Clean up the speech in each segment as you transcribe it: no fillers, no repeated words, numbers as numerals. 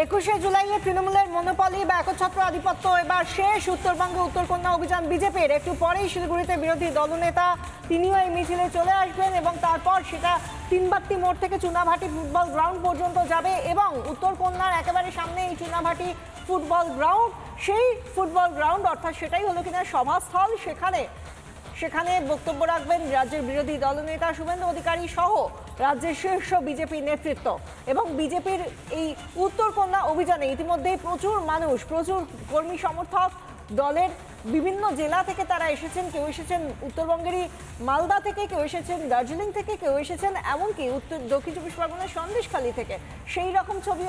21শে জুলাইয়ে তৃণমূলের মনোপলি বা একচ্ছত্র আধিপত্য এবার শেষ। উত্তরবঙ্গে উত্তরকন্যা অভিযান বিজেপির। একটু পরেই শিলিগুড়িতে বিরোধী দলনেতা তিনিও এই মিছিলে চলে আসবেন এবং তারপর সেটা তিনবাত্তি মোড় থেকে চুনাভাটি ফুটবল গ্রাউন্ড পর্যন্ত যাবে এবং উত্তরকন্যার একেবারে সামনে এই চুনাভাটি ফুটবল গ্রাউন্ড, সেই ফুটবল গ্রাউন্ড অর্থাৎ সেটাই হলো কিনা সভাস্থল। সেখানে বক্তব্য রাখবেন রাজ্যের বিরোধী দলনেতা শুভেন্দু অধিকারী সহ রাজ্যের শীর্ষ বিজেপি নেতৃত্ব। এবং বিজেপির এই উত্তরকন্যা অভিযানে ইতিমধ্যেই প্রচুর মানুষ, প্রচুর কর্মী সমর্থক দলের বিভিন্ন জেলা থেকে তারা এসেছেন। কেউ এসেছেন উত্তরবঙ্গেরই মালদা থেকে, কেউ এসেছেন দার্জিলিং থেকে, কেউ এসেছেন এমনকি দক্ষিণ চব্বিশ পরগনার সন্দেশখালী থেকে। সেই রকম ছবি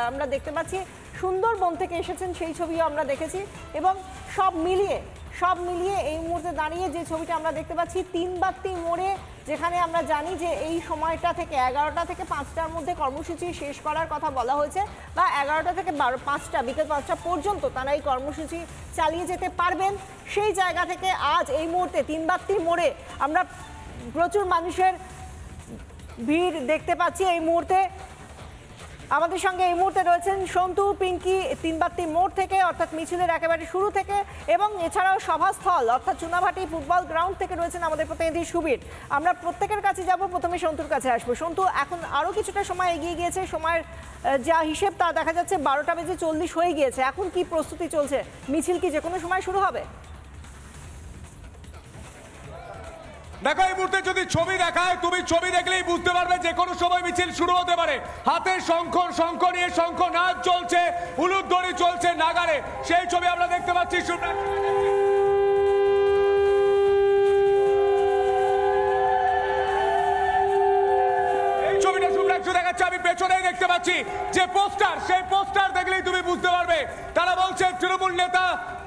আমরা দেখতে পাচ্ছি। সুন্দরবন থেকে এসেছেন, সেই ছবিও আমরা দেখেছি। এবং সব মিলিয়ে এই মুহূর্তে দাঁড়িয়ে যে ছবিটা আমরা দেখতে পাচ্ছি তিনবাত্তি মোড়ে, যেখানে আমরা জানি যে এই সময়টা থেকে 11টা থেকে 5টার মধ্যে কর্মসূচি শেষ করার কথা বলা হয়েছে, বা 11টা থেকে 5টা বিকেল 5টা পর্যন্ত তারা এই কর্মসূচি চালিয়ে যেতে পারবেন। সেই জায়গা থেকে আজ এই মুহূর্তে তিনবাত্তি মোড়ে আমরা প্রচুর মানুষের ভিড় দেখতে পাচ্ছি। এই মুহূর্তে আমাদের সঙ্গে এই মুহূর্তে রয়েছেন সন্তু, পিঙ্কি তিনবাত্তি মোড় থেকে অর্থাৎ মিছিলের একেবারে শুরু থেকে, এবং এছাড়াও সভাস্থল অর্থাৎ চুনাভাটি ফুটবল গ্রাউন্ড থেকে রয়েছেন আমাদের প্রতিনিধি সুবীর। আমরা প্রত্যেকের কাছে যাব, প্রথমে সন্তুর কাছে আসবো। সন্তু, এখন আরও কিছুটা সময় এগিয়ে গিয়েছে, সময়ের যা হিসেব তা দেখা যাচ্ছে 12:40 হয়ে গিয়েছে। এখন কি প্রস্তুতি চলছে? মিছিল কি যে কোনো সময় শুরু হবে? দেখো, এই মুহূর্তে যদি ছবি দেখায়, তুমি ছবি দেখলেই বুঝতে পারবে যে কোনো সময় মিছিল শুরু হতে পারে। হাতে শঙ্খ নিয়ে শঙ্খ নাচ চলছে, উলুধ্বনি চলছে নাগারে, সেই ছবি আমরা দেখতে পাচ্ছি। এই ছবিটা শুভ্রাংশু দেখাচ্ছে, আমি পেছনেই দেখতে পাচ্ছি যে পোস্টার, সেই পোস্টার দেখলেই তুমি বুঝতে পারবে। তারা বলছে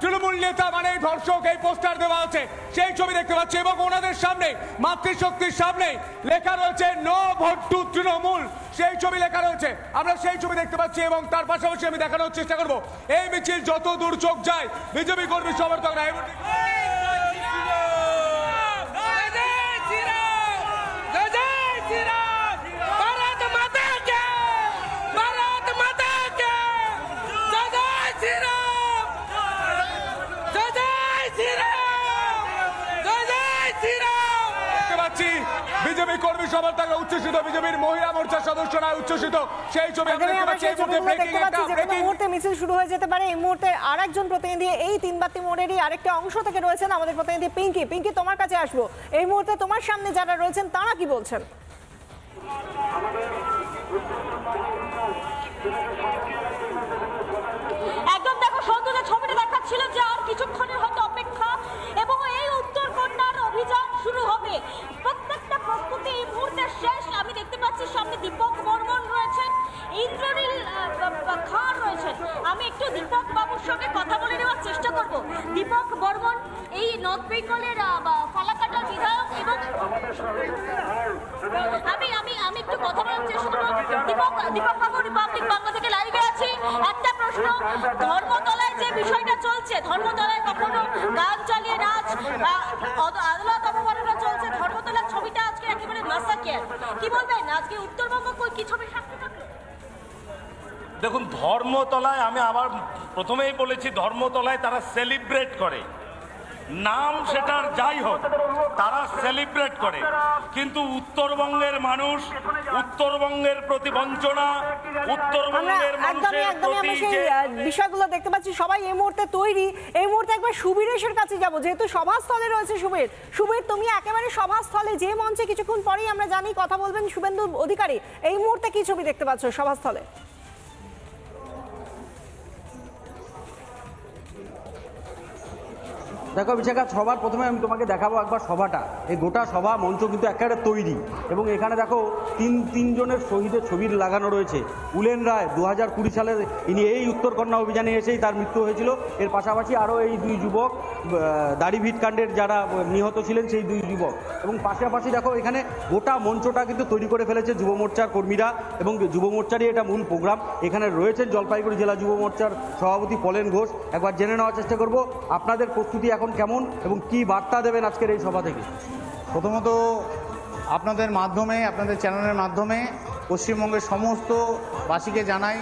তৃণমূল নেতা মানে ধর্ষক, এই পোস্টার দেওয়া আছে, সেই ছবি দেখতে পাচ্ছি। এবং ওনাদের সামনে, মাতৃশক্তির সামনে লেখা রয়েছে নো ভোট টু তৃণমূল, সেই ছবি লেখা রয়েছে, আমরা সেই ছবি দেখতে পাচ্ছি। এবং তার পাশাপাশি আমি দেখানোর চেষ্টা করব এই মিছিল যত দূর চোখ যায় বিজেপি কর্মী সমর্থকরা বিজেপি কর্মী সমর্থকরা উচ্ছ্বসিত, বিজেপির মহিলা মোর্চার সদস্যরা উচ্ছ্বসিত, সেই ছবি আমরা দেখতে পাচ্ছি। এই মুহূর্তে মিছিল শুরু হয়ে যেতে পারে। এই মুহূর্তে আরেকজন প্রতিনিধি এই তিনবাত্তি মোড়েরই আরেকটা অংশ থেকে রয়েছেন, আমাদের প্রতিনিধি পিঙ্কি। পিঙ্কি, তোমার কাছে আসবো। এই মুহূর্তে তোমার সামনে যারা রয়েছেন তারা কি বলছেন? একদম দেখো সন্ধ্যা, ছবিটা দেখাচ্ছিল যে আর কিছুক্ষণের হয়তো অপেক্ষা এবং এই উত্তরকন্যার অভিযান শুরু হবে। প্রত্যেকটা প্রস্তুতি এই মুহূর্তে শেষ। আমি দেখতে পাচ্ছি সামনে দীপক বর্মন রয়েছেন, ইন্দ্রনীল খান রয়েছেন। আমি একটু দীপক বাবুর সঙ্গে কথা বলে নেওয়ার চেষ্টা করব। দীপক বর্মন এই নর্থ বেঙ্গলের ফালাকাটার বিধায়ক, এবং আমি একটু কথা বলার চেষ্টা করব। দীপক বাবু, রিপাবলিক বাংলা থেকে লাইভে আছি। একটা প্রশ্ন, ধর্মতলায় যে বিষয়টা চলছে, ধর্মতলায় কখনো গান চালিয়ে নাচ, আদালত অপমাননা চলছে, ধর্মতলার ছবিটা আজকে একেবারে মাসাকের, কি বলবেন আজকে উত্তরবঙ্গ কি ছবির সাক্ষী থাকলো? দেখুন, ধর্মতলায় আমি আবার প্রথমেই বলেছি, ধর্মতলায় তারা সেলিব্রেট করে, নাম সেটার যাই হোক, তারা সেলিব্রেট করে। কিন্তু উত্তরবঙ্গের মানুষ, উত্তরবঙ্গের প্রতি বঞ্চনা, উত্তরবঙ্গের মানুষের প্রতি যে বিষয়গুলো দেখতে পাচ্ছি, সবাই এই মুহূর্তে তৈরি। এই মুহূর্তে একবার সুবীরের কাছে যাব, যেহেতু সভাস্থলে রয়েছে সুবীর, তুমি একেবারে সভাস্থলে, যে মঞ্চে কিছুক্ষণ পরেই আমরা জানি কথা বলবেন শুভেন্দু অধিকারী। এই মুহূর্তে কি ছবি দেখতে পাচ্ছ সভাস্থলে? দেখো বিশাখা, সবার প্রথমে আমি তোমাকে দেখাবো একবার সভাটা। এই গোটা সভা মঞ্চ কিন্তু একেবারে তৈরি, এবং এখানে দেখো তিনজনের শহীদের ছবি লাগানো রয়েছে। উলেন রায় 2020 সালে ইনি এই উত্তরকন্যা অভিযানে এসেই তার মৃত্যু হয়েছিল। এর পাশাপাশি আরও এই দুই যুবক, দাড়িভিট কাণ্ডের যারা নিহত ছিলেন সেই দুই যুবক। এবং পাশাপাশি দেখো এখানে গোটা মঞ্চটা কিন্তু তৈরি করে ফেলেছে যুব মোর্চার কর্মীরা, এবং যুব মোর্চারই এটা মূল প্রোগ্রাম। এখানে রয়েছেন জলপাইগুড়ি জেলা যুব মোর্চার সভাপতি পলেন ঘোষ। একবার জেনে নেওয়ার চেষ্টা করব আপনাদের প্রস্তুতি এখন কেমন এবং কি বার্তা দেবেন আজকের এই সভা থেকে। প্রথমত আপনাদের মাধ্যমে, আপনাদের চ্যানেলের মাধ্যমে পশ্চিমবঙ্গের সমস্ত বাসীকে জানাই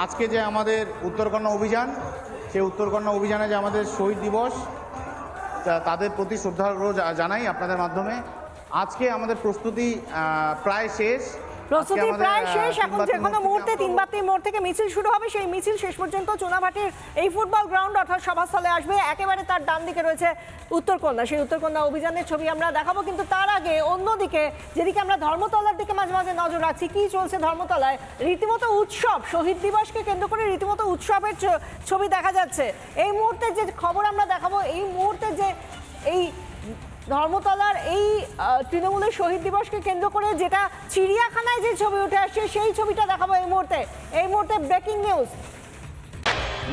আজকে যে আমাদের উত্তরকন্যা অভিযান, সেই উত্তরকন্যা অভিযানে যে আমাদের শহীদ দিবস, তাদের প্রতি শ্রদ্ধার্ঘ্য জানাই আপনাদের মাধ্যমে। আজকে আমাদের প্রস্তুতি প্রায় শেষ। প্রস্তুতি প্রায় শেষ। এখন যে কোনো মুহূর্তে 3 বাতির মোড় থেকে মিছিল শুরু হবে। সেই মিছিল শেষ পর্যন্ত চুনাভাটির এই ফুটবল গ্রাউন্ড অর্থাৎ সভাস্থলে আসবে। একেবারে তার ডান দিকে রয়েছে উত্তরকন্যা। সেই উত্তরকন্যা অভিযানের ছবি আমরা দেখাবো, কিন্তু তার আগে অন্যদিকে যেদিকে আমরা ধর্মতলার দিকে মাঝে মাঝে নজর রাখছি, কি চলছে ধর্মতলায়, রীতিমতো উৎসব, শহীদ দিবসকে কেন্দ্র করে রীতিমতো উৎসবের ছবি দেখা যাচ্ছে। এই মুহূর্তে যে খবর আমরা দেখাবো, এই মুহূর্তে যে এই ধর্মতলার এই তৃণমূলের শহীদ দিবসকে কেন্দ্র করে যেটা চিড়িয়াখানায় যে ছবি উঠে আসছে, সেই ছবিটা দেখাবো এই মুহূর্তে ব্রেকিং নিউজ।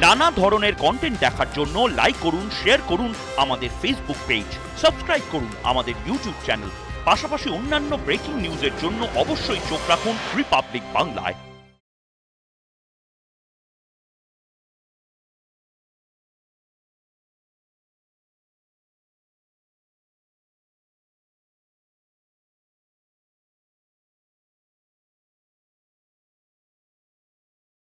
নানা ধরনের কন্টেন্ট দেখার জন্য লাইক করুন, শেয়ার করুন আমাদের ফেসবুক পেজ, সাবস্ক্রাইব করুন আমাদের ইউটিউব চ্যানেল। পাশাপাশি অন্যান্য ব্রেকিং নিউজের জন্য অবশ্যই চোখ রাখুন রিপাবলিক বাংলায়।